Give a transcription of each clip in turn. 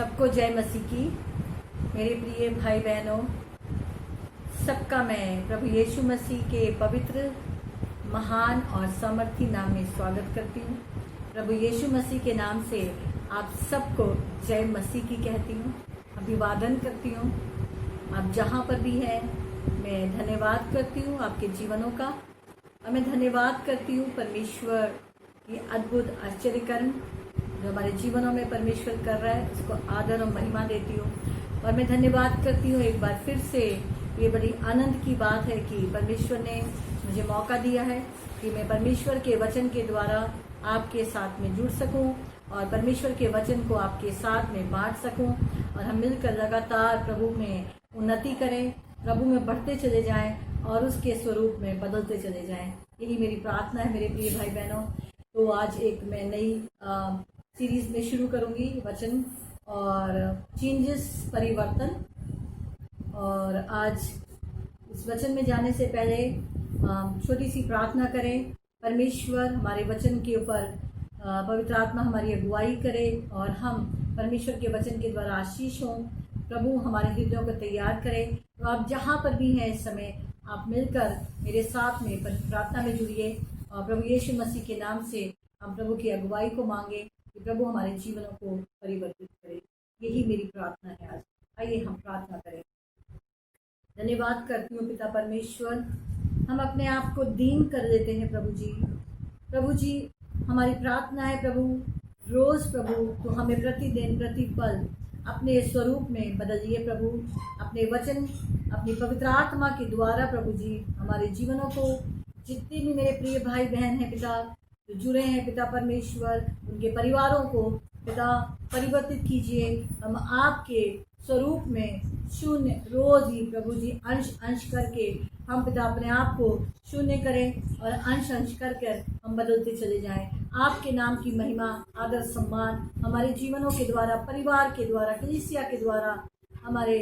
सबको जय मसीह की। मेरे प्रिय भाई बहनों, सबका मैं प्रभु यीशु मसीह के पवित्र, महान और सामर्थी नाम में स्वागत करती हूँ। प्रभु यीशु मसीह के नाम से आप सबको जय मसीह की कहती हूँ, अभिवादन करती हूँ। आप जहाँ पर भी हैं, मैं धन्यवाद करती हूँ आपके जीवनों का, और मैं धन्यवाद करती हूँ परमेश्वर की अद्भुत आश्चर्यकर्म जो हमारे जीवनों में परमेश्वर कर रहा है, उसको आदर और महिमा देती हूँ। और मैं धन्यवाद करती हूँ एक बार फिर से। ये बड़ी आनंद की बात है कि परमेश्वर ने मुझे मौका दिया है कि मैं परमेश्वर के वचन के द्वारा आपके साथ में जुड़ सकूं और परमेश्वर के वचन को आपके साथ में बांट सकूं, और हम मिलकर लगातार प्रभु में उन्नति करें, प्रभु में बढ़ते चले जाएं और उसके स्वरूप में बदलते चले जाएं। यही मेरी प्रार्थना है मेरे प्रिय भाई बहनों। तो आज एक मैं नई सीरीज में शुरू करूंगी, वचन और चेंजेस, परिवर्तन। और आज इस वचन में जाने से पहले छोटी सी प्रार्थना करें। परमेश्वर हमारे वचन के ऊपर पवित्र आत्मा हमारी अगुवाई करे और हम परमेश्वर के वचन के द्वारा आशीष हों। प्रभु हमारे हृदयों को तैयार करें। तो आप जहाँ पर भी हैं इस समय, आप मिलकर मेरे साथ में प्रार्थना में जुड़िए और प्रभु यीशु मसीह के नाम से हम प्रभु की अगुवाई को मांगे कि प्रभु हमारे जीवनों को परिवर्तित करे। यही मेरी प्रार्थना है आज। आइए हम प्रार्थना करें। धन्यवाद करती हूँ पिता परमेश्वर, हम अपने आप को दीन कर देते हैं प्रभु जी। प्रभु जी, हमारी प्रार्थना है प्रभु, रोज प्रभु तो हमें प्रतिदिन प्रतिपल अपने स्वरूप में बदलिए प्रभु। अपने वचन, अपनी पवित्र आत्मा के द्वारा प्रभु जी हमारे जीवनों को, जितने भी मेरे प्रिय भाई बहन हैं पिता जो जुड़े हैं पिता परमेश्वर, उनके परिवारों को पिता परिवर्तित कीजिए। हम आपके स्वरूप में शून्य रोज ही प्रभु जी अंश अंश करके हम पिता अपने आप को शून्य करें और अंश अंश कर हम बदलते चले जाएं। आपके नाम की महिमा, आदर, सम्मान हमारे जीवनों के द्वारा, परिवार के द्वारा, कलीसिया के द्वारा, हमारे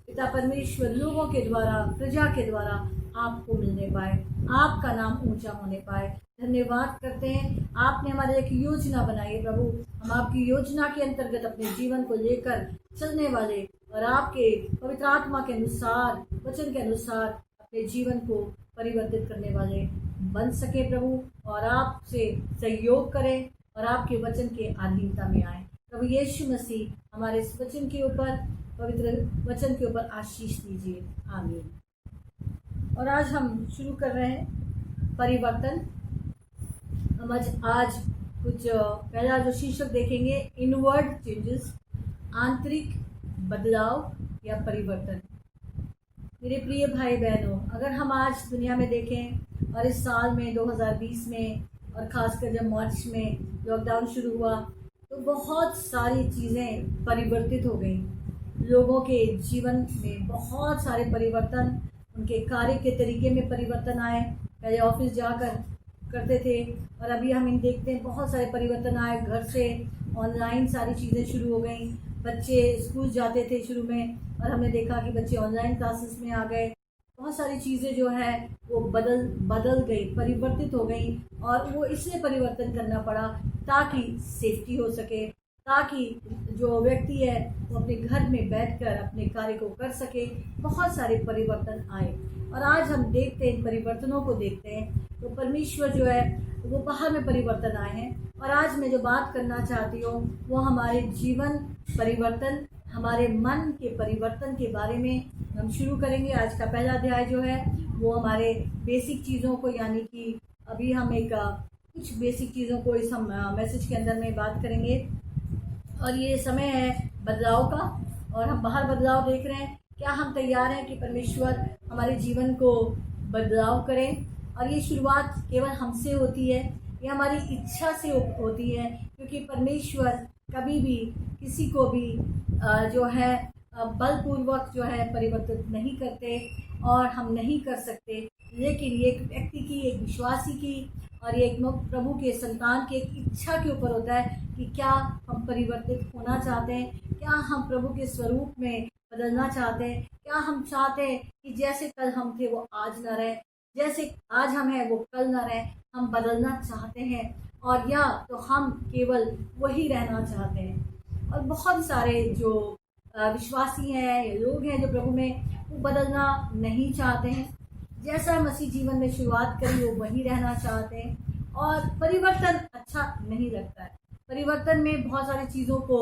पिता परमेश्वर लोगों के द्वारा, प्रजा के द्वारा आपको मिलने पाए, आपका नाम ऊंचा होने पाए। धन्यवाद करते हैं। आपने हमारे एक योजना बनाई है प्रभु। हम आपकी योजना के अंतर्गत अपने जीवन को लेकर चलने वाले और आपके पवित्र आत्मा के अनुसार, वचन के अनुसार अपने जीवन को परिवर्तित करने वाले बन सके प्रभु, और आपसे सहयोग करें और आपके वचन के अधीनता में आए। प्रभु यीशु मसीह हमारे इस वचन के ऊपर, पवित्र वचन के ऊपर आशीष दीजिए। आमीन। और आज हम शुरू कर रहे हैं परिवर्तन। हम आज कुछ पहला जो शीर्षक देखेंगे, इनवर्ड चेंजेस, आंतरिक बदलाव या परिवर्तन। मेरे प्रिय भाई बहनों, अगर हम आज दुनिया में देखें और इस साल में 2020 में, और ख़ासकर जब मार्च में लॉकडाउन शुरू हुआ, तो बहुत सारी चीज़ें परिवर्तित हो गई। लोगों के जीवन में बहुत सारे परिवर्तन, उनके कार्य के तरीके में परिवर्तन आए। पहले ऑफिस जाकर करते थे और अभी हम इन देखते हैं बहुत सारे परिवर्तन आए। घर से ऑनलाइन सारी चीज़ें शुरू हो गई। बच्चे स्कूल जाते थे शुरू में और हमने देखा कि बच्चे ऑनलाइन क्लासेस में आ गए। बहुत सारी चीज़ें जो है वो बदल गई, परिवर्तित हो गई, और वो इसलिए परिवर्तन करना पड़ा ताकि सेफ्टी हो सके, ताकि जो व्यक्ति है वो अपने घर में बैठकर अपने कार्य को कर सके। बहुत सारे परिवर्तन आए और आज हम देखते हैं, इन परिवर्तनों को देखते हैं तो परमेश्वर जो है वो बाहर में परिवर्तन आए हैं। और आज मैं जो बात करना चाहती हूँ वो हमारे जीवन परिवर्तन, हमारे मन के परिवर्तन के बारे में हम शुरू करेंगे। आज का पहला अध्याय जो है वो हमारे बेसिक चीज़ों को, यानी कि अभी हम एक कुछ बेसिक चीज़ों को इस हम मैसेज के अंदर में बात करेंगे। और ये समय है बदलाव का, और हम बाहर बदलाव देख रहे हैं। क्या हम तैयार हैं कि परमेश्वर हमारे जीवन को बदलाव करें? और ये शुरुआत केवल हमसे होती है, ये हमारी इच्छा से होती है, क्योंकि परमेश्वर कभी भी किसी को भी जो है बलपूर्वक जो है परिवर्तित नहीं करते और हम नहीं कर सकते। लेकिन ये एक व्यक्ति की, एक विश्वासी की और ये एक प्रभु के संतान की एक इच्छा के ऊपर होता है कि क्या हम परिवर्तित होना चाहते हैं, क्या हम प्रभु के स्वरूप में बदलना चाहते हैं, क्या हम चाहते हैं कि जैसे कल हम थे वो आज न रहे, जैसे आज हम हैं वो कल न रहे। हम बदलना चाहते हैं, और या तो हम केवल वही रहना चाहते हैं। और बहुत सारे जो विश्वासी हैं या लोग हैं जो प्रभु में वो बदलना नहीं चाहते हैं। जैसा मसीह जीवन में शुरुआत करी वो वहीं रहना चाहते हैं और परिवर्तन अच्छा नहीं लगता है। परिवर्तन में बहुत सारी चीज़ों को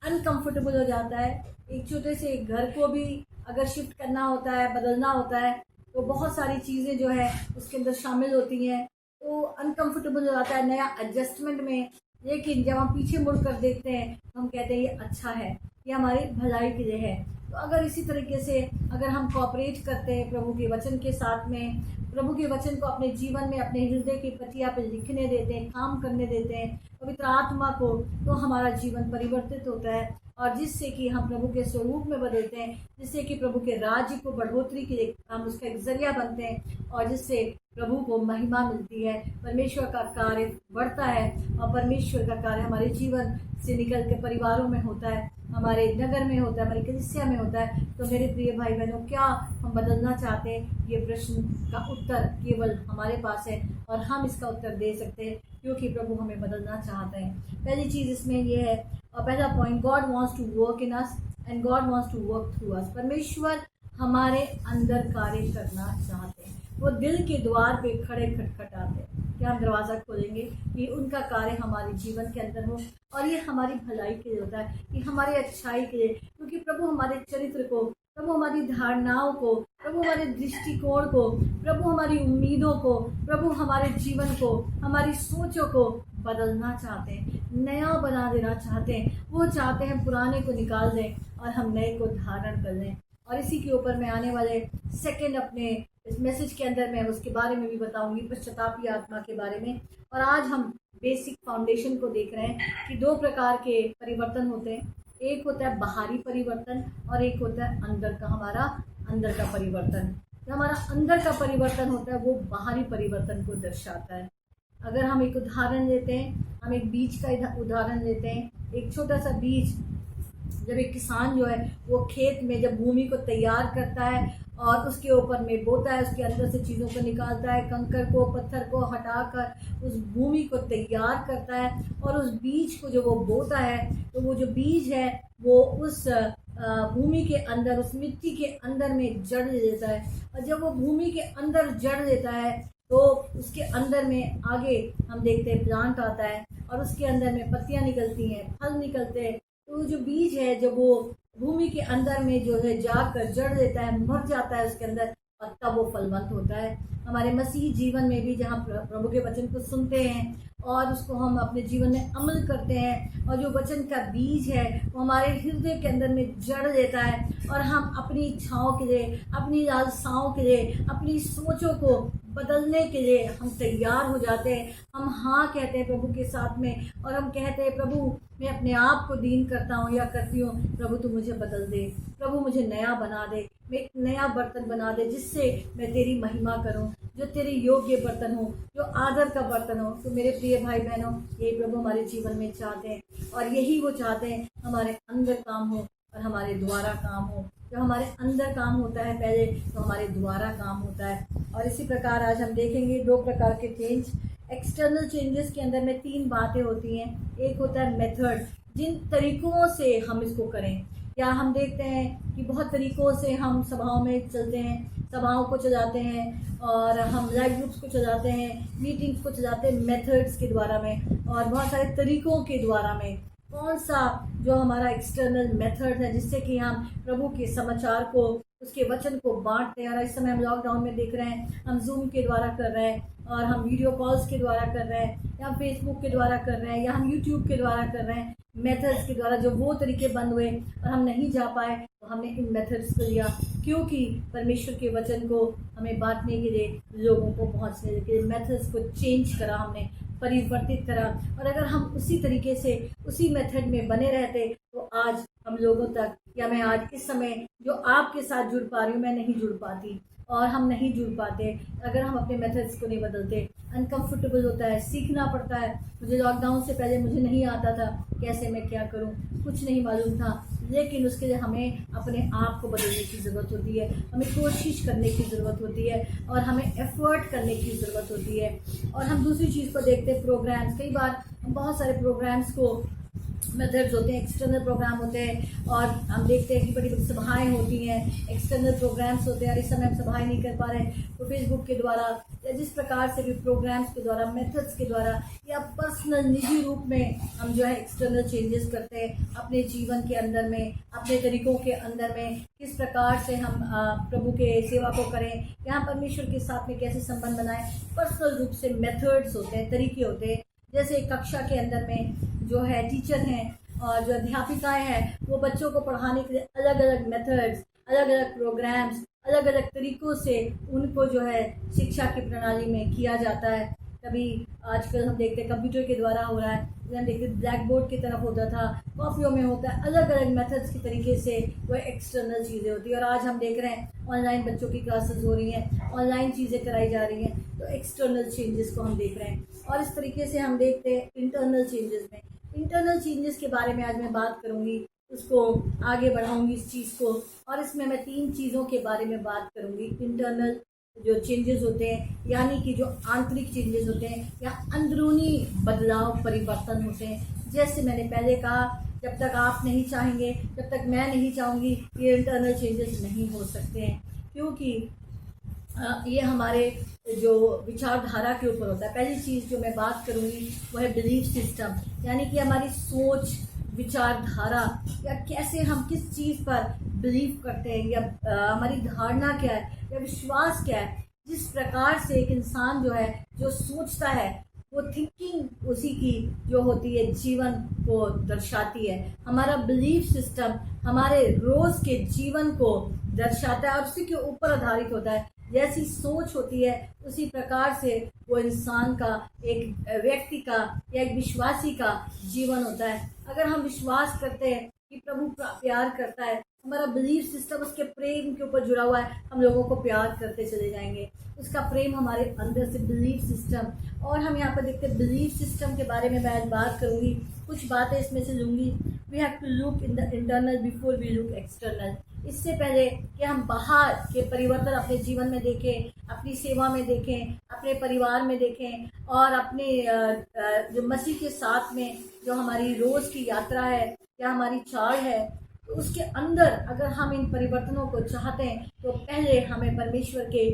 अनकंफर्टेबल हो जाता है। एक छोटे से घर को भी अगर शिफ्ट करना होता है, बदलना होता है, तो बहुत सारी चीज़ें जो है उसके अंदर शामिल होती हैं, तो अनकंफर्टेबल हो जाता है नया एडजस्टमेंट में। लेकिन जब हम पीछे मुड़ कर देखते हैं तो हम कहते हैं ये अच्छा है, ये हमारी भलाई के लिए है। तो अगर इसी तरीके से अगर हम कोऑपरेट करते हैं प्रभु के वचन के साथ में, प्रभु के वचन को अपने जीवन में अपने हृदय की पटिया पे लिखने देते हैं, काम करने देते हैं पवित्र आत्मा को, तो हमारा जीवन परिवर्तित होता है और जिससे कि हम प्रभु के स्वरूप में बदलते हैं, जिससे कि प्रभु के राज्य को बढ़ोतरी के लिए हम उसका एक जरिया बनते हैं और जिससे प्रभु को महिमा मिलती है, परमेश्वर का कार्य बढ़ता है और परमेश्वर का कार्य हमारे जीवन से निकल के परिवारों में होता है, हमारे नगर में होता है, हमारी कलीसिया में होता है। तो मेरे प्रिय भाई बहनों, क्या हम बदलना चाहते हैं? ये प्रश्न का उत्तर केवल हमारे पास है और हम इसका उत्तर दे सकते हैं क्योंकि प्रभु हमें बदलना चाहते हैं। पहली चीज़ इसमें ये है और पहला point, God wants to work in us and God wants to work through us. परमेश्वर हमारे अंदर कार्य करना चाहते हैं। वो दिल के द्वार पे खड़े खटखटाते हैं कि हम दरवाज़ा खोलेंगे कि उनका कार्य हमारे जीवन के अंदर हो और ये हमारी भलाई के लिए होता है, ये हमारी अच्छाई के लिए, क्योंकि प्रभु हमारे चरित्र को, प्रभु हमारी धारणाओं को, प्रभु हमारे दृष्टिकोण को, प्रभु हमारी उम्मीदों को, प्रभु हमारे जीवन को, हमारी सोचों को बदलना चाहते हैं, नया बना देना चाहते हैं। वो चाहते हैं पुराने को निकाल दें और हम नए को धारण कर लें। और इसी के ऊपर मैं आने वाले सेकंड अपने इस मैसेज के अंदर मैं उसके बारे में भी बताऊंगी, पश्चातापी आत्मा के बारे में। और आज हम बेसिक फाउंडेशन को देख रहे हैं कि दो प्रकार के परिवर्तन होते हैं। एक होता है बाहरी परिवर्तन और एक होता है अंदर का, हमारा अंदर का परिवर्तन। जो हमारा अंदर का परिवर्तन होता है वो बाहरी परिवर्तन को दर्शाता है। अगर हम एक उदाहरण लेते हैं, हम एक बीज का उदाहरण लेते हैं। एक छोटा सा बीज, जब एक किसान जो है वो खेत में जब भूमि को तैयार करता है और उसके ऊपर में बोता है, उसके अंदर से चीज़ों को निकालता है, कंकड़ को, पत्थर को हटाकर उस भूमि को तैयार करता है और उस बीज को जो वो बोता है, तो वो जो बीज है वो उस भूमि के अंदर, उस मिट्टी के अंदर में जड़ ले देता है। और जब वो भूमि के अंदर जड़ लेता है तो उसके अंदर में आगे हम देखते हैं प्लांट आता है और उसके अंदर में पत्तियां निकलती हैं, फल निकलते हैं। तो जो बीज है जब वो भूमि के अंदर में जो है जाकर जड़ लेता है, मर जाता है उसके अंदर, और तब वो फलवंत होता है। हमारे मसीही जीवन में भी जहाँ प्रभु के वचन को सुनते हैं और उसको हम अपने जीवन में अमल करते हैं और जो वचन का बीज है वो हमारे हृदय के अंदर में जड़ लेता है और हम अपनी इच्छाओं के लिए, अपनी लालसाओं के लिए, अपनी सोचों को बदलने के लिए हम तैयार हो जाते हैं। हम हाँ कहते हैं प्रभु के साथ में और हम कहते हैं प्रभु मैं अपने आप को दीन करता हूँ या करती हूँ, प्रभु तू मुझे बदल दे, प्रभु मुझे नया बना दे, मैं एक नया बर्तन बना दे जिससे मैं तेरी महिमा करूँ, जो तेरे योग्य बर्तन हो, जो आदर का बर्तन हो। तो मेरे प्रिय भाई बहनों, यही प्रभु हमारे जीवन में चाहते हैं और यही वो चाहते हैं हमारे अंदर काम हो और हमारे द्वारा काम हो। जब हमारे अंदर काम होता है पहले तो हमारे द्वारा काम होता है। और इसी प्रकार आज हम देखेंगे दो प्रकार के चेंज। एक्सटर्नल चेंजेस के अंदर में तीन बातें होती हैं। एक होता है मेथड, जिन तरीकों से हम इसको करें। या हम देखते हैं कि बहुत तरीकों से हम सभाओं में चलते हैं, सभाओं को चलाते हैं और हम लाइव ग्रुप्स को चलाते हैं, मीटिंग्स को चलाते हैं मेथड्स के द्वारा में और बहुत सारे तरीकों के द्वारा में। कौन सा जो हमारा एक्सटर्नल मेथड है जिससे कि हम प्रभु के समाचार को, उसके वचन को बांटते हैं। और इस समय हम लॉकडाउन में देख रहे हैं, हम जूम के द्वारा कर रहे हैं और हम वीडियो कॉल्स के द्वारा कर रहे हैं या फेसबुक के द्वारा कर रहे हैं या हम यूट्यूब के द्वारा कर रहे हैं। मेथड्स के द्वारा जो वो तरीके बंद हुए और हम नहीं जा पाए तो हमने इन मेथड्स को लिया, क्योंकि परमेश्वर के वचन को हमें बांटने के लिए, लोगों को पहुंचने के लिए मेथड्स को चेंज करा, हमने परिवर्तित करा। और अगर हम उसी तरीके से उसी मेथड में बने रहते तो आज हम लोगों तक, या मैं आज इस समय जो आपके साथ जुड़ पा रही हूँ मैं नहीं जुड़ पाती और हम नहीं जुड़ पाते अगर हम अपने मेथड्स को नहीं बदलते। अनकंफर्टेबल होता है, सीखना पड़ता है। मुझे लॉकडाउन से पहले मुझे नहीं आता था कैसे मैं क्या करूं, कुछ नहीं मालूम था, लेकिन उसके लिए हमें अपने आप को बदलने की ज़रूरत होती है, हमें कोशिश करने की ज़रूरत होती है और हमें एफर्ट करने की ज़रूरत होती है। और हम दूसरी चीज़ को देखते हैं, प्रोग्राम्स। कई बार हम बहुत सारे प्रोग्राम्स को मेथड्स होते हैं, एक्सटर्नल प्रोग्राम होते हैं, और हम देखते हैं कि बड़ी बड़ी सभाएं होती हैं, एक्सटर्नल प्रोग्राम्स होते हैं, और इस समय हम सभाएं नहीं कर पा रहे हैं तो फेसबुक के द्वारा या जिस प्रकार से भी प्रोग्राम्स के द्वारा, मेथड्स के द्वारा या पर्सनल निजी रूप में हम जो है एक्सटर्नल चेंजेस करते हैं अपने जीवन के अंदर में, अपने तरीकों के अंदर में, किस प्रकार से हम प्रभु के सेवा को करें, यहाँ परमेश्वर के साथ में कैसे संबंध बनाएं। पर्सनल रूप से मेथड्स होते हैं, तरीके होते हैं। जैसे कक्षा के अंदर में जो है टीचर हैं और जो अध्यापिकाएं हैं वो बच्चों को पढ़ाने के लिए अलग अलग मेथड्स, अलग अलग प्रोग्राम्स, अलग अलग तरीकों से उनको जो है शिक्षा की प्रणाली में किया जाता है। कभी आजकल हम देखते हैं कंप्यूटर के द्वारा हो रहा है, हम देखते हैं ब्लैक बोर्ड की तरफ होता था, कॉपियों में होता है, अलग अलग मेथड्स के तरीके से वो एक्सटर्नल चीज़ें होती है। और आज हम देख रहे हैं ऑनलाइन बच्चों की क्लासेस हो रही हैं, ऑनलाइन चीज़ें कराई जा रही हैं, तो एक्सटर्नल चेंजेस को हम देख रहे हैं। और इस तरीके से हम देखते हैं इंटरनल चेंजेस में। इंटरनल चेंजेस के बारे में आज मैं बात करूंगी, उसको आगे बढ़ाऊंगी इस चीज़ को, और इसमें मैं 3 चीज़ों के बारे में बात करूंगी। इंटरनल जो चेंजेस होते हैं, यानी कि जो आंतरिक चेंजेस होते हैं या अंदरूनी बदलाव, परिवर्तन होते हैं। जैसे मैंने पहले कहा, जब तक आप नहीं चाहेंगे, जब तक मैं नहीं चाहूँगी, ये इंटरनल चेंजेस नहीं हो सकते हैं, क्योंकि ये हमारे जो विचारधारा के ऊपर होता है। पहली चीज़ जो मैं बात करूँगी वो है बिलीफ सिस्टम, यानी कि हमारी सोच, विचारधारा, या कैसे हम किस चीज़ पर बिलीव करते हैं, या हमारी धारणा क्या है या विश्वास क्या है। जिस प्रकार से एक इंसान जो है जो सोचता है, वो थिंकिंग उसी की जो होती है जीवन को दर्शाती है। हमारा बिलीफ सिस्टम हमारे रोज़ के जीवन को दर्शाता है और उसी के ऊपर आधारित होता है। जैसी सोच होती है उसी प्रकार से वो इंसान का, एक व्यक्ति का या एक विश्वासी का जीवन होता है। अगर हम विश्वास करते हैं कि प्रभु प्यार करता है, हमारा बिलीफ सिस्टम उसके प्रेम के ऊपर जुड़ा हुआ है, हम लोगों को प्यार करते चले जाएंगे। उसका प्रेम हमारे अंदर से, बिलीफ सिस्टम। और हम यहाँ पर देखते हैं बिलीफ सिस्टम के बारे में मैं आज बात करूँगी, कुछ बातें इसमें से लूँगी। We have to look in the internal before we look external. इससे पहले कि हम बाहर के परिवर्तन अपने जीवन में देखें, अपनी सेवा में देखें, अपने परिवार में देखें, और अपने जो मसीह के साथ में जो हमारी रोज़ की यात्रा है या हमारी चाल है, तो उसके अंदर अगर हम इन परिवर्तनों को चाहते हैं तो पहले हमें परमेश्वर के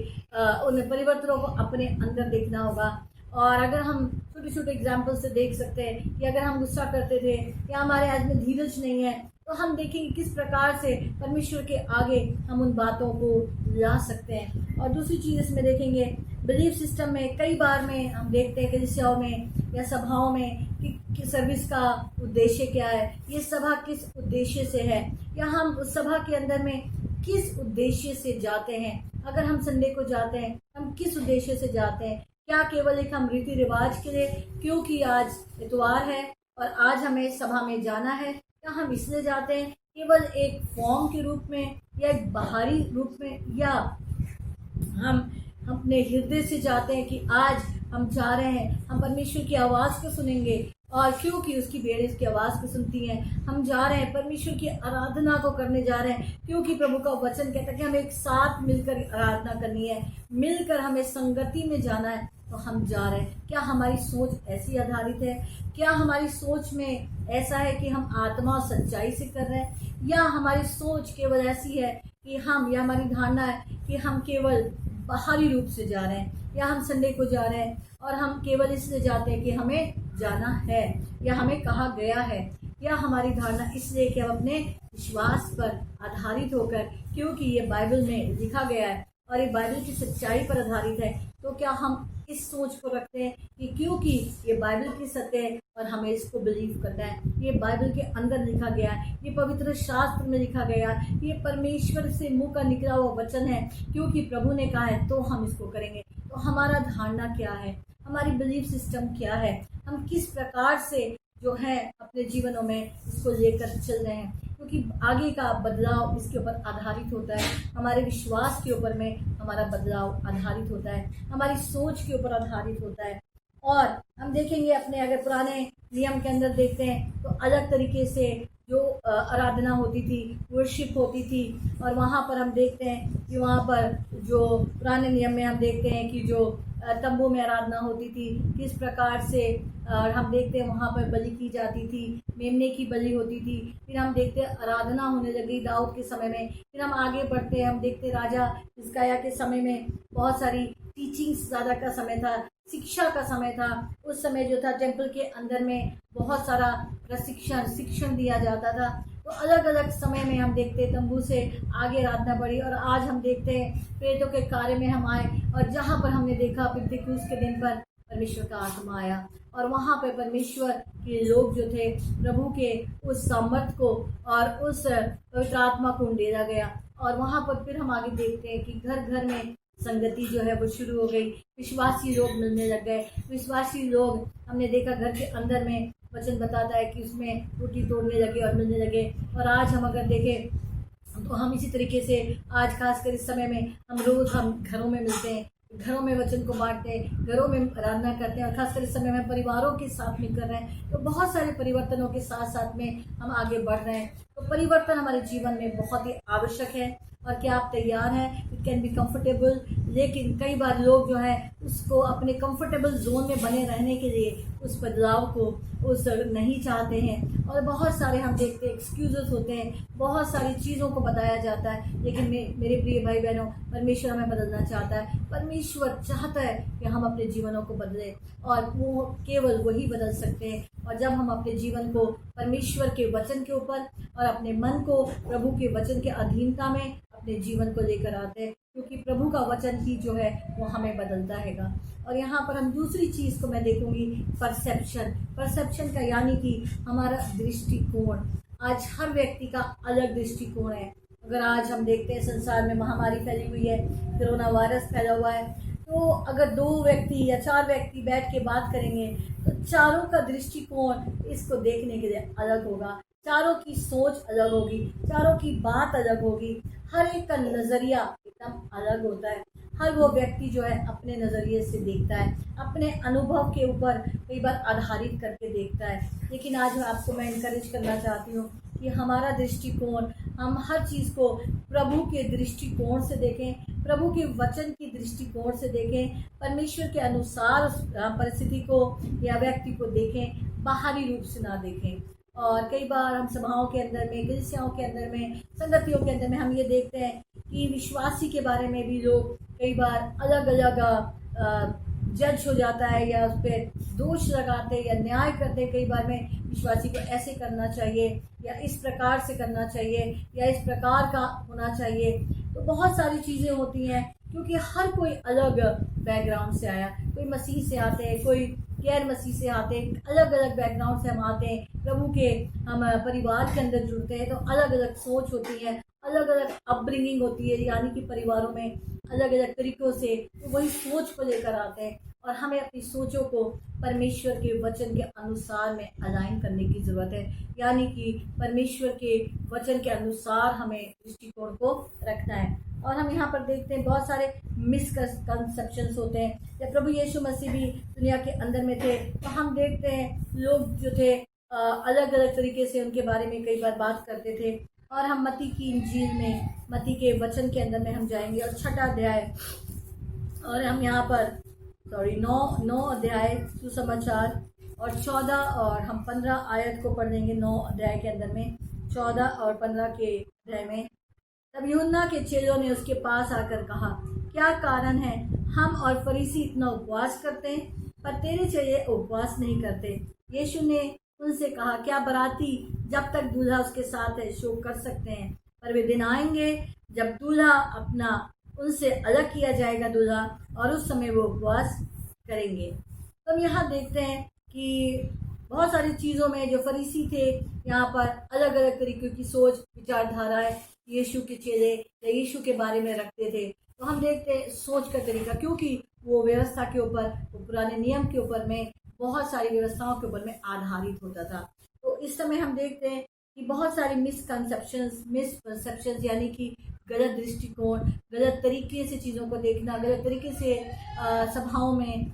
उन परिवर्तनों को अपने अंदर देखना होगा। और अगर हम छोटे छोटे एग्जाम्पल से देख सकते हैं कि अगर हम गुस्सा करते थे या हमारे आज में धीरज नहीं है, तो हम देखेंगे किस प्रकार से परमेश्वर के आगे हम उन बातों को ला सकते हैं। और दूसरी चीज़ इसमें देखेंगे, बिलीफ सिस्टम में कई बार में हम देखते हैं कलीसियाओं में या सभाओं में कि सर्विस का उद्देश्य क्या है, ये सभा किस उद्देश्य से है, या हम उस सभा के अंदर में किस उद्देश्य से जाते हैं। अगर हम संडे को जाते हैं, हम किस उद्देश्य से जाते हैं? क्या केवल एक हम रीति रिवाज के लिए, क्योंकि आज इतवार है और आज हमें सभा में जाना है, या हम इसलिए जाते हैं केवल एक फॉर्म के रूप में या एक बाहरी रूप में, या हम अपने हृदय से जाते हैं कि आज हम जा रहे हैं, हम परमेश्वर की आवाज़ को सुनेंगे, और क्योंकि उसकी भेड़ें उसकी आवाज़ को सुनती हैं, हम जा रहे हैं परमेश्वर की आराधना को करने जा रहे हैं, क्योंकि प्रभु का वचन कहता है कि हमें एक साथ मिलकर आराधना करनी है, मिलकर हमें संगति में जाना है, तो हम जा रहे हैं। क्या हमारी सोच ऐसी आधारित है? क्या हमारी सोच में ऐसा है कि हम आत्मा और सच्चाई से कर रहे हैं, या हमारी सोच केवल ऐसी है कि हम, या हमारी धारणा है कि हम केवल बाहरी रूप से जा रहे हैं, या हम संडे को जा रहे हैं और हम केवल इसलिए जाते हैं कि हमें जाना है या हमें कहा गया है, या हमारी धारणा इसलिए कि हम अपने विश्वास पर आधारित होकर, क्योंकि ये बाइबल में लिखा गया है और ये बाइबल की सच्चाई पर आधारित है, तो क्या हम इस सोच को रखते हैं कि क्योंकि ये बाइबल की सत्य है और हमें इसको बिलीव करना है, ये बाइबल के अंदर लिखा गया है, ये पवित्र शास्त्र में लिखा गया है, ये परमेश्वर से मुंह का निकला हुआ वचन है, क्योंकि प्रभु ने कहा है तो हम इसको करेंगे। तो हमारा धारणा क्या है, हमारी बिलीफ सिस्टम क्या है, हम किस प्रकार से जो है अपने जीवनों में इसको लेकर चल रहे हैं, क्योंकि आगे का बदलाव इसके ऊपर आधारित होता है। हमारे विश्वास के ऊपर में हमारा बदलाव आधारित होता है, हमारी सोच के ऊपर आधारित होता है। और हम देखेंगे अपने अगर पुराने नियम के अंदर देखते हैं तो अलग तरीके से जो आराधना होती थी, वर्शिप होती थी, और वहाँ पर हम देखते हैं कि वहाँ पर जो पुराने नियम में हम देखते हैं कि जो तंबू में आराधना होती थी, किस प्रकार से हम देखते हैं वहाँ पर बलि की जाती थी, मेमने की बलि होती थी। फिर हम देखते हैं आराधना होने लगी दाऊद के समय में। फिर हम आगे बढ़ते हैं, हम देखते राजा हिजकिय्याह के समय में बहुत सारी टीचिंग्स ज़्यादा का समय था, शिक्षा का समय था। उस समय जो था टेम्पल के अंदर में बहुत सारा शिक्षण दिया जाता था। तो अलग अलग समय में हम देखते हैं तंबू से आगे आराधना बढ़ी, और आज हम देखते हैं प्रेतों के कार्य में हम आए, और जहाँ पर हमने देखा पिंतेकुस्त के दिन पर परमेश्वर का आत्मा आया, और वहाँ पे परमेश्वर के लोग जो थे प्रभु के उस सामर्थ को और उस पवित्र आत्मा को उंडेला गया। और वहाँ पर फिर हम आगे देखते हैं कि घर घर में संगति जो है वो शुरू हो गई, विश्वासी लोग मिलने लग गए। विश्वासी लोग हमने देखा घर के अंदर में वचन बताता है कि उसमें रोटी तोड़ने लगे और मिलने लगे। और आज हम अगर देखें तो हम इसी तरीके से आज खासकर इस समय में हम रोज हम घरों में मिलते हैं, घरों में वचन को बांटते हैं, घरों में आराधना करते हैं, और खासकर इस समय में परिवारों के साथ में कर रहे हैं। तो बहुत सारे परिवर्तनों के साथ साथ में हम आगे बढ़ रहे हैं। तो परिवर्तन हमारे जीवन में बहुत ही आवश्यक है, और क्या आप तैयार हैं? इट कैन बी कंफर्टेबल, लेकिन कई बार लोग जो है उसको अपने कंफर्टेबल जोन में बने रहने के लिए उस बदलाव को नहीं चाहते हैं, और बहुत सारे हम देखते हैं एक्सक्यूजेस होते हैं, बहुत सारी चीज़ों को बताया जाता है। लेकिन मेरे प्रिय भाई बहनों, परमेश्वर हमें बदलना चाहता है। परमेश्वर चाहता है कि हम अपने जीवनों को बदलें, और वो केवल वही बदल सकते हैं। और जब हम अपने जीवन को परमेश्वर के वचन के ऊपर और अपने मन को प्रभु के वचन के अधीनता में अपने जीवन को लेकर आते हैं, क्योंकि प्रभु का वचन ही जो है वो हमें बदलता हैगा। और यहाँ पर हम दूसरी चीज़ को मैं देखूंगी, परसेप्शन का, यानी कि हमारा दृष्टिकोण। आज हर व्यक्ति का अलग दृष्टिकोण है। अगर आज हम देखते हैं संसार में महामारी फैली हुई है, कोरोना वायरस फैला हुआ है, तो अगर 2 व्यक्ति या 4 व्यक्ति बैठ के बात करेंगे तो चारों का दृष्टिकोण इसको देखने के लिए अलग होगा, चारों की सोच अलग होगी, चारों की बात अलग होगी, हर एक का नज़रिया एकदम अलग होता है। हर वो व्यक्ति जो है अपने नज़रिए से देखता है, अपने अनुभव के ऊपर कई बार आधारित करके देखता है। लेकिन आज मैं इनकरेज करना चाहती हूँ कि हमारा दृष्टिकोण, हम हर चीज़ को प्रभु के दृष्टिकोण से देखें, प्रभु के वचन की दृष्टिकोण से देखें, परमेश्वर के अनुसार उस परिस्थिति को या व्यक्ति को देखें, बाहरी रूप से ना देखें। और कई बार हम सभाओं के अंदर में, कलीसियाओं के अंदर में, संगतियों के अंदर में हम ये देखते हैं कि विश्वासी के बारे में भी लोग कई बार अलग अलग जज हो जाता है, या उस पर दोष लगाते या न्याय करते। कई बार में विश्वासी को ऐसे करना चाहिए, या इस प्रकार से करना चाहिए, या इस प्रकार का होना चाहिए। तो बहुत सारी चीज़ें होती हैं, क्योंकि हर कोई अलग बैकग्राउंड से आया, कोई मसीह से आते हैं, कोई गैर मसीह से आते हैं, अलग अलग बैकग्राउंड से हम आते हैं, प्रभु के हम परिवार के अंदर जुड़ते हैं, तो अलग अलग सोच होती है, अलग अलग अपब्रिंगिंग होती है, यानी कि परिवारों में अलग अलग तरीक़ों से तो वही सोच को लेकर आते हैं। और हमें अपनी सोचों को परमेश्वर के वचन के अनुसार में अलाइन करने की ज़रूरत है, यानी कि परमेश्वर के वचन के अनुसार हमें दृष्टिकोण को रखना है। और हम यहाँ पर देखते हैं बहुत सारे मिसकंसेप्शंस होते हैं। जब प्रभु यीशु मसीह भी दुनिया के अंदर में थे, तो हम देखते हैं लोग जो थे अलग अलग तरीके से उनके बारे में कई बार बात करते थे। और हम मत्ती की इंजील में, मत्ती के वचन के अंदर में हम जाएंगे, और 6 अध्याय, और हम यहाँ पर 9 अध्याय सुसमाचार, और 14 और हम 15 आयत को पढ़ देंगे। 9 अध्याय के अंदर में 14 और 15 के अध्याय में, तब यूहन्ना के चेलों ने उसके पास आकर कहा, क्या कारण है हम और फरीसी इतना उपवास करते हैं, पर तेरे चेले उपवास नहीं करते? यीशु ने उनसे कहा, क्या बराती जब तक दूल्हा उसके साथ है शोक कर सकते हैं? पर वे दिन आएंगे जब दूल्हा अपना उनसे अलग किया जाएगा दूल्हा, और उस समय वो उपवास करेंगे। तो हम यहाँ देखते हैं कि बहुत सारी चीज़ों में जो फरीसी थे, यहाँ पर अलग अलग तरीके की सोच विचारधाराएं यीशु के चेले या यीशु के बारे में रखते थे। तो हम देखते हैं सोच का तरीका, क्योंकि वो व्यवस्था के ऊपर, वो पुराने नियम के ऊपर में, बहुत सारी व्यवस्थाओं के ऊपर में आधारित होता था। तो इस समय हम देखते हैं कि बहुत सारी मिसकंसेप्शंस, यानी कि गलत दृष्टिकोण, गलत तरीके से चीज़ों को देखना, गलत तरीके से सभाओं में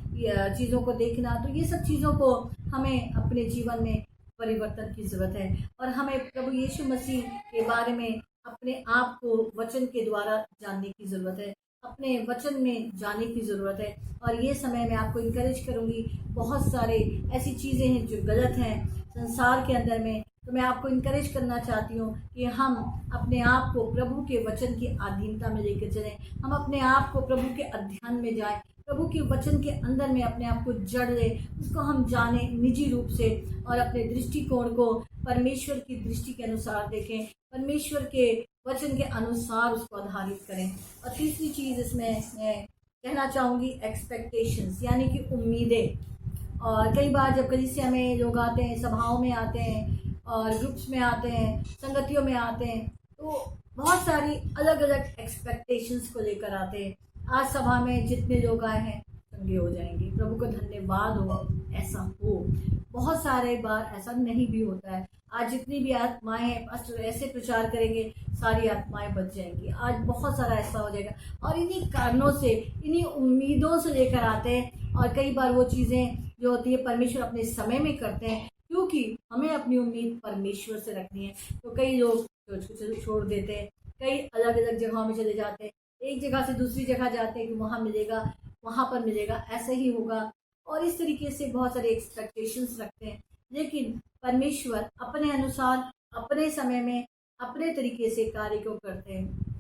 चीज़ों को देखना। तो ये सब चीज़ों को हमें अपने जीवन में परिवर्तन की ज़रूरत है, और हमें प्रभु यीशु मसीह के बारे में अपने आप को वचन के द्वारा जानने की ज़रूरत है। अपने वचन में जाने की ज़रूरत है। और ये समय मैं आपको इनकरेज करूँगी, बहुत सारे ऐसी चीज़ें हैं जो गलत हैं संसार के अंदर में, तो मैं आपको इनकरेज करना चाहती हूँ कि हम अपने आप को प्रभु के वचन की अधीनता में लेकर चलें, हम अपने आप को प्रभु के अध्ययन में जाएं, प्रभु के वचन के अंदर में अपने आप को जड़ लें, उसको हम जाने निजी रूप से, और अपने दृष्टिकोण को परमेश्वर की दृष्टि के अनुसार देखें, परमेश्वर के वचन के अनुसार उसको आधारित करें। और तीसरी चीज़ इसमें मैं कहना चाहूँगी एक्सपेक्टेशंस, यानी कि उम्मीदें। और कई बार जब कलीसिया में लोग आते हैं, सभाओं में आते हैं और ग्रुप्स में आते हैं, संगतियों में आते हैं, तो बहुत सारी अलग अलग एक्सपेक्टेशंस को लेकर आते हैं। आज सभा में जितने लोग आए हैं चंगे हो जाएंगे, प्रभु का धन्यवाद हो, ऐसा हो। बहुत सारे बार ऐसा नहीं भी होता है। आज जितनी भी आत्माएं हैं, पास्टर ऐसे प्रचार करेंगे सारी आत्माएं बच जाएंगी, आज बहुत सारा ऐसा हो जाएगा। और इन्हीं कारणों से, इन्हीं उम्मीदों से लेकर आते हैं, और कई बार वो चीज़ें जो होती है परमेश्वर अपने समय में करते हैं, क्योंकि हमें अपनी उम्मीद परमेश्वर से रखनी है। तो कई लोग छोड़ देते हैं, कई अलग अलग जगहों में चले जाते हैं, एक जगह से दूसरी जगह जाते हैं कि वहाँ मिलेगा, वहाँ पर मिलेगा, ऐसे ही होगा, और इस तरीके से बहुत सारे एक्सपेक्टेशंस रखते हैं। लेकिन परमेश्वर अपने अनुसार, अपने समय में, अपने तरीके से कार्य को करते हैं।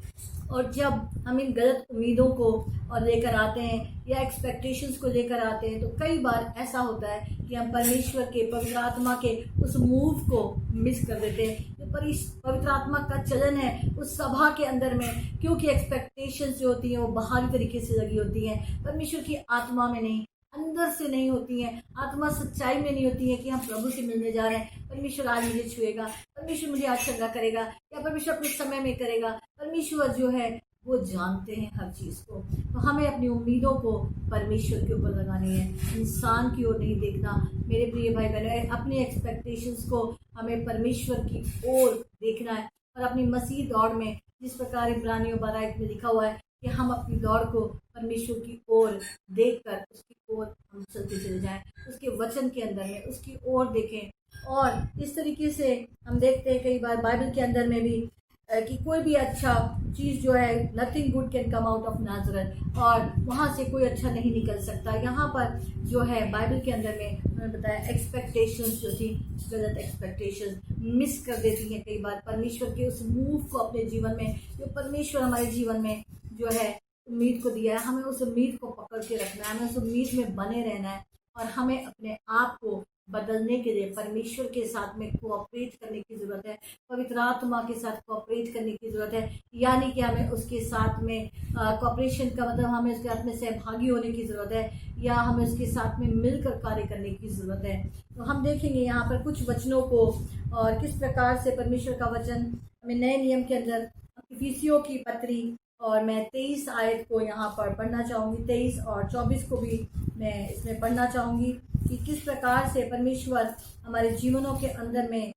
और जब हम इन गलत उम्मीदों को और लेकर आते हैं या एक्सपेक्टेशंस को लेकर आते हैं, तो कई बार ऐसा होता है कि हम परमेश्वर के, पवित्र आत्मा के उस मूव को मिस कर देते हैं। जो पवित्र आत्मा का चलन है उस सभा के अंदर में, क्योंकि एक्सपेक्टेशंस जो होती हैं वो बाहरी तरीके से लगी होती हैं, परमेश्वर की आत्मा में नहीं, अंदर से नहीं होती हैं। आत्मा सच्चाई में नहीं होती है कि हम प्रभु से मिलने जा रहे हैं, परमेश्वर आज मुझे छुएगा, परमेश्वर मुझे आज चंगा करेगा, या परमेश्वर अपने समय में करेगा। परमेश्वर जो है वो जानते हैं हर चीज़ को। तो हमें अपनी उम्मीदों को परमेश्वर के ऊपर लगानी है, इंसान की ओर नहीं देखना। मेरे प्रिय भाई बहनों, अपनी एक्सपेक्टेशंस को हमें परमेश्वर की ओर देखना है, और अपनी मसीह दौड़ में, जिस प्रकार इब्रानियों 12 में लिखा हुआ है कि हम अपनी दौड़ को परमेश्वर की ओर देखकर उसकी ओर हम चलते चले जाएं, उसके वचन के अंदर में उसकी ओर देखें। और इस तरीके से हम देखते हैं कई बार बाइबल के अंदर में भी कि कोई भी अच्छा चीज़ जो है, nothing good can come out of Nazareth, और वहाँ से कोई अच्छा नहीं निकल सकता। यहाँ पर जो है बाइबल के अंदर में उन्होंने बताया एक्सपेक्टेशंस जो थी, गलत एक्सपेक्टेशंस मिस कर देती हैं कई बार परमेश्वर के उस मूव को अपने जीवन में, जो परमेश्वर हमारे जीवन में जो है उम्मीद को दिया है। हमें उस उम्मीद को पकड़ के रखना है, हमें उस उम्मीद में बने रहना है, और हमें अपने आप को बदलने के लिए परमेश्वर के साथ में कोऑपरेट करने की ज़रूरत है, पवित्र आत्मा के साथ कोऑपरेट करने की ज़रूरत है। यानी कि हमें उसके साथ में कोऑपरेशन का मतलब हमें उसके साथ में सहभागी होने की ज़रूरत है, या हमें उसके साथ में मिलकर कार्य करने की ज़रूरत है। तो हम देखेंगे यहाँ पर कुछ वचनों को, और किस प्रकार से परमेश्वर का वचन हमें नए नियम के अंदर, इफिसियों की पत्री, और मैं 23 आयत को यहाँ पर पढ़ना चाहूँगी, 23 और 24 को भी मैं इसमें पढ़ना चाहूँगी कि किस प्रकार से परमेश्वर हमारे जीवनों के अंदर में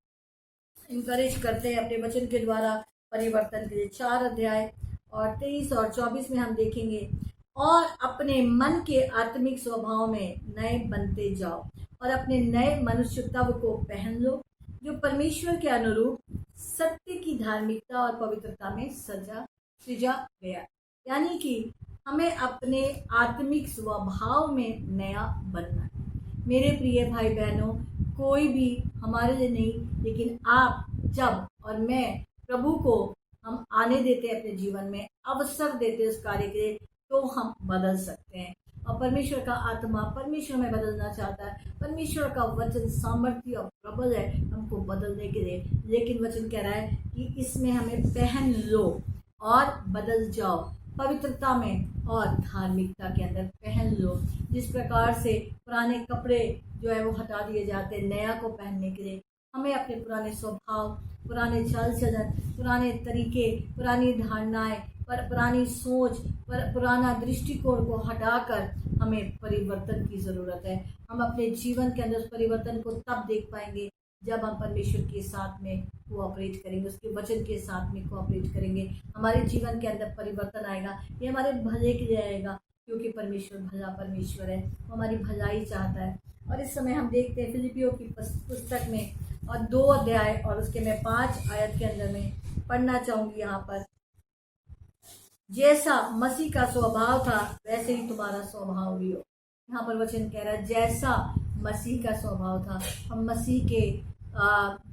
इनकरेज करते हैं अपने वचन के द्वारा परिवर्तन के लिए। 4 अध्याय और 23 और 24 में हम देखेंगे, और अपने मन के आत्मिक स्वभाव में नए बनते जाओ, और अपने नए मनुष्यत्व को पहन लो, जो परमेश्वर के अनुरूप सत्य की धार्मिकता और पवित्रता में सृजा गया। यानी कि हमें अपने आत्मिक स्वभाव में नया बनना है। मेरे प्रिय भाई बहनों, कोई भी हमारे लिए नहीं, लेकिन आप जब और मैं प्रभु को हम आने देते हैं अपने जीवन में, अवसर देते हैं उस कार्य के लिए, तो हम बदल सकते हैं। और परमेश्वर का आत्मा परमेश्वर में बदलना चाहता है। परमेश्वर का वचन सामर्थ्य और प्रबल है हमको बदलने के लिए, लेकिन वचन कह रहा है कि इसमें हमें पहन लो और बदल जाओ, पवित्रता में और धार्मिकता के अंदर पहन लो। जिस प्रकार से पुराने कपड़े जो है वो हटा दिए जाते हैं नया को पहनने के लिए, हमें अपने पुराने स्वभाव, पुराने चाल चलन, पुराने तरीके, पुरानी धारणाएं, पुरानी सोच, पुराना दृष्टिकोण को हटाकर हमें परिवर्तन की ज़रूरत है। हम अपने जीवन के अंदर उस परिवर्तन को तब देख पाएंगे जब हम परमेश्वर के साथ में कोऑपरेट करेंगे, उसके वचन के साथ में कोऑपरेट करेंगे। हमारे जीवन के अंदर परिवर्तन आएगा, ये हमारे भले के लिए आएगा, क्योंकि परमेश्वर भला परमेश्वर है, वो हमारी भलाई चाहता है। और इस समय हम देखते हैं फिलिपियों की पुस्तक में, और 2 अध्याय और उसके मैं 5 आयत के अंदर में पढ़ना चाहूँगी। यहाँ पर जैसा मसीह का स्वभाव था वैसे ही तुम्हारा स्वभाव भी हो। यहाँ पर वचन कह रहा है जैसा मसीह का स्वभाव था। हम मसीह के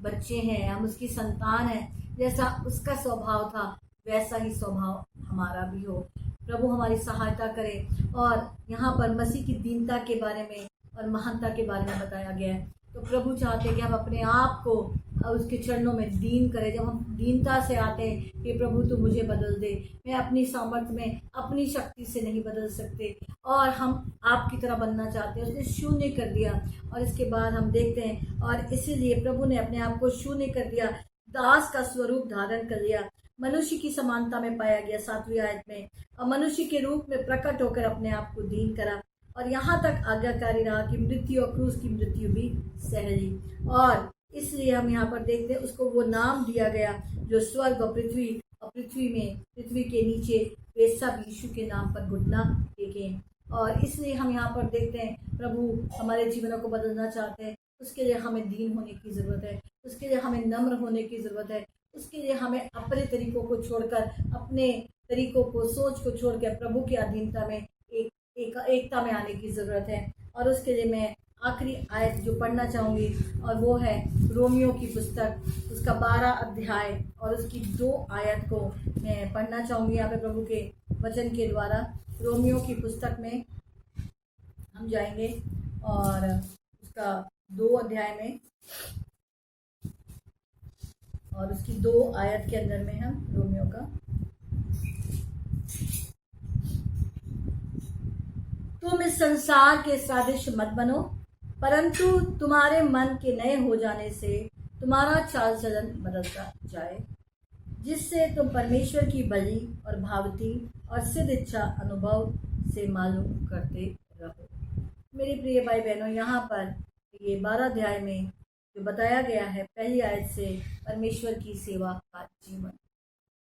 बच्चे हैं, हम उसकी संतान हैं। जैसा उसका स्वभाव था वैसा ही स्वभाव हमारा भी हो। प्रभु हमारी सहायता करे। और यहाँ पर मसीह की दीनता के बारे में और महानता के बारे में बताया गया है। तो प्रभु चाहते हैं कि हम अपने आप को उसके चरणों में दीन करें। जब हम दीनता से आते हैं कि प्रभु तू मुझे बदल दे, मैं अपनी सामर्थ्य में अपनी शक्ति से नहीं बदल सकते और हम आपकी तरह बनना चाहते हैं। उसने शून्य कर दिया और इसके बाद हम देखते हैं और इसीलिए प्रभु ने अपने आप को शून्य कर दिया, दास का स्वरूप धारण कर लिया, मनुष्य की समानता में पाया गया 7वीं आयत में, और मनुष्य के रूप में प्रकट होकर अपने आप को दीन करा और यहाँ तक आज्ञाकारी रहा कि मृत्यु और क्रूस की मृत्यु भी सहली। और इसलिए हम यहाँ पर देखते हैं उसको वो नाम दिया गया जो स्वर्ग और पृथ्वी के नीचे वे सब यीशु के नाम पर घुटना टेकें। और इसलिए हम यहाँ पर देखते हैं प्रभु हमारे जीवनों को बदलना चाहते हैं। उसके लिए हमें दीन होने की ज़रूरत है, उसके लिए हमें नम्र होने की ज़रूरत है, उसके लिए हमें अपने तरीकों को छोड़कर, अपने तरीकों को, सोच को छोड़कर प्रभु की अधीनता में एकता में आने की ज़रूरत है। और उसके लिए मैं आखिरी आयत जो पढ़ना चाहूँगी और वो है रोमियो की पुस्तक, उसका 12 अध्याय और उसकी 2 आयत को मैं पढ़ना चाहूँगी यहाँ पे प्रभु के वचन के द्वारा। रोमियो की पुस्तक में हम जाएंगे और उसका 2 अध्याय में और उसकी 2 आयत के अंदर में हम रोमियो का, तुम इस संसार के सादृश्य मत बनो, परंतु तुम्हारे मन के नए हो जाने से तुम्हारा चाल चलन बदलता जाए, जिससे तुम परमेश्वर की भली और भावती और सिद्ध इच्छा अनुभव से मालूम करते रहो। मेरे प्रिय भाई बहनों, यहाँ पर ये 12 अध्याय में जो बताया गया है, पहली आयत से परमेश्वर की सेवा का जीवन,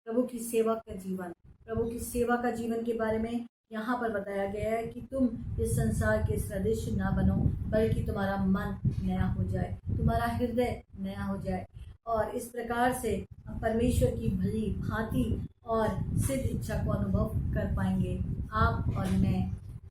प्रभु की सेवा का जीवन, प्रभु की सेवा का जीवन के बारे में यहाँ पर बताया गया है कि तुम इस संसार के सदृश्य ना बनो, बल्कि तुम्हारा मन नया हो जाए, तुम्हारा हृदय नया हो जाए। और इस प्रकार से हम परमेश्वर की भली भांति और सिद्ध इच्छा को अनुभव कर पाएंगे। आप और मैं,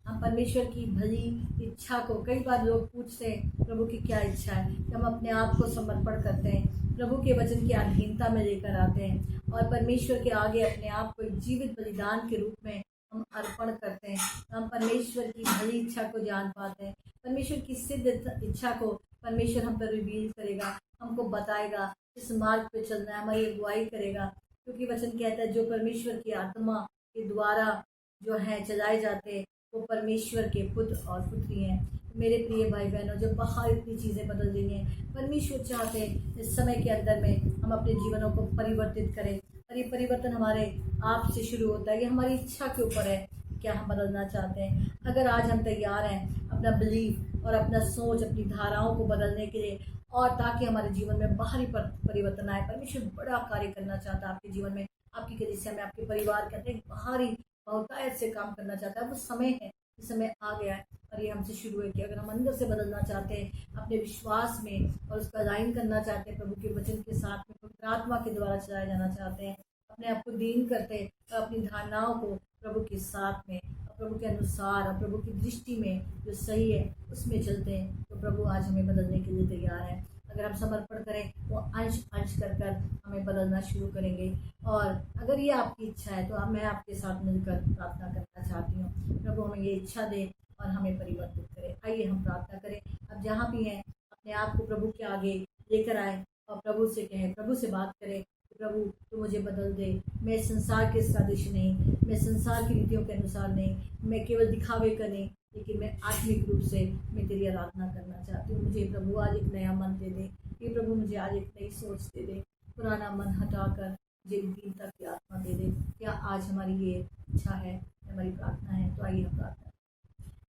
हम परमेश्वर की भली इच्छा को, कई बार लोग पूछते हैं प्रभु की क्या इच्छा है, कि हम अपने आप को समर्पण करते हैं, प्रभु के वचन की अधीनता में लेकर आते हैं और परमेश्वर के आगे अपने आप को एक जीवित बलिदान के रूप में हम अर्पण करते हैं। हम परमेश्वर की भली इच्छा को जान पाते हैं। परमेश्वर की सिद्ध इच्छा को परमेश्वर हम पर रिवील करेगा, हमको बताएगा, इस मार्ग पे चलना है, हमारी अगुवाई करेगा। क्योंकि वचन कहता है जो परमेश्वर की आत्मा के द्वारा जो है चलाए जाते हैं वो परमेश्वर के पुत्र और पुत्री हैं। मेरे प्रिय भाई बहनों, जब बाहर इतनी चीज़ें बदल रही हैं, परमेश्वर चाहते हैं इस समय के अंदर में हम अपने जीवनों को परिवर्तित करें। और ये परिवर्तन हमारे आप से शुरू होता है, ये हमारी इच्छा के ऊपर है क्या हम बदलना चाहते हैं। अगर आज हम तैयार हैं अपना बिलीफ और अपना सोच, अपनी धाराओं को बदलने के लिए, और ताकि हमारे जीवन में बाहरी परिवर्तन आए, परमेश्वर बड़ा कार्य करना चाहता है आपके जीवन में, आपकी कलीसिया में, आपके परिवार के अंदर बाहरी बहुतायत से काम करना चाहता है। वो समय है, इस समय आ गया है और ये हमसे शुरू है कि अगर हम अंदर से बदलना चाहते हैं, अपने विश्वास में और उसका लाइन करना चाहते हैं, प्रभु के वचन के साथ में पवित्र आत्मा के द्वारा चलाए जाना चाहते हैं, अपने आप को दीन करते हैं और अपनी धारणाओं को प्रभु के साथ में और प्रभु के अनुसार और प्रभु की दृष्टि में जो सही है उसमें चलते हैं, तो प्रभु आज हमें बदलने के लिए तैयार है। अगर हम समर्पण करें वो अंश अंश कर हमें बदलना शुरू करेंगे। और अगर ये आपकी इच्छा है तो मैं आपके साथ मिलकर प्रार्थना करना चाहती हूँ, प्रभु हमें ये इच्छा दे और हमें परिवर्तित करें। आइए हम प्रार्थना करें। अब जहाँ भी हैं अपने आप को प्रभु के आगे लेकर आए और प्रभु से कहें, प्रभु से बात करें, प्रभु तू मुझे बदल दे। मैं संसार के सादृश्य नहीं, मैं संसार की रीतियों के अनुसार नहीं, मैं केवल दिखावे का नहीं, लेकिन मैं आत्मिक रूप से मैं तेरी आराधना करना चाहती हूँ। मुझे प्रभु आज एक नया मन दे दे, ये प्रभु मुझे आज एक नई सोच दे दे, पुराना मन हटाकर मुझे दीनता की आत्मा दे दे। क्या आज हमारी ये इच्छा है, हमारी प्रार्थना है? तो आइए हम प्रार्थना।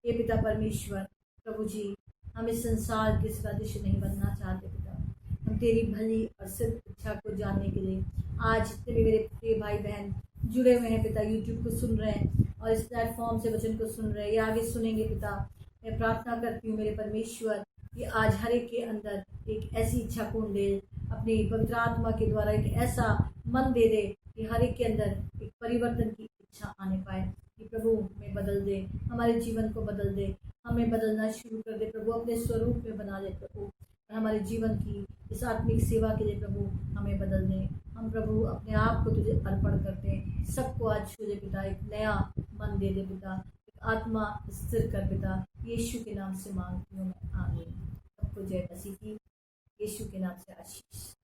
ये पिता परमेश्वर, प्रभु जी, हम इस संसार के सदृश नहीं बनना चाहते पिता, हम तेरी भली और सिद्ध इच्छा को जानने के लिए आज जितने भी मेरे प्रिय भाई बहन जुड़े हुए हैं पिता, यूट्यूब को सुन रहे हैं और इस प्लेटफॉर्म से वचन को सुन रहे हैं या आगे सुनेंगे पिता, मैं प्रार्थना करती हूँ मेरे परमेश्वर कि आज हर एक के अंदर एक ऐसी इच्छा कुंड दे, अपनी पवित्र आत्मा के द्वारा एक ऐसा मन दे दे कि हर एक के अंदर एक परिवर्तन की इच्छा आने पाए कि प्रभु हमें बदल दे, हमारे जीवन को बदल दे, हमें बदलना शुरू कर दे प्रभु, अपने स्वरूप में बना दे प्रभु, और हमारे जीवन की इस आत्मिक सेवा के लिए प्रभु हमें बदल दे। हम प्रभु अपने आप को तुझे अर्पण करते हैं, सबको आज छू दे पिता, एक नया मन दे दे पिता, एक आत्मा स्थिर कर पिता, यीशु के नाम से मांगती हूँ मैं, आमीन। सबको जय मसीह की, यीशु के नाम से आशीष।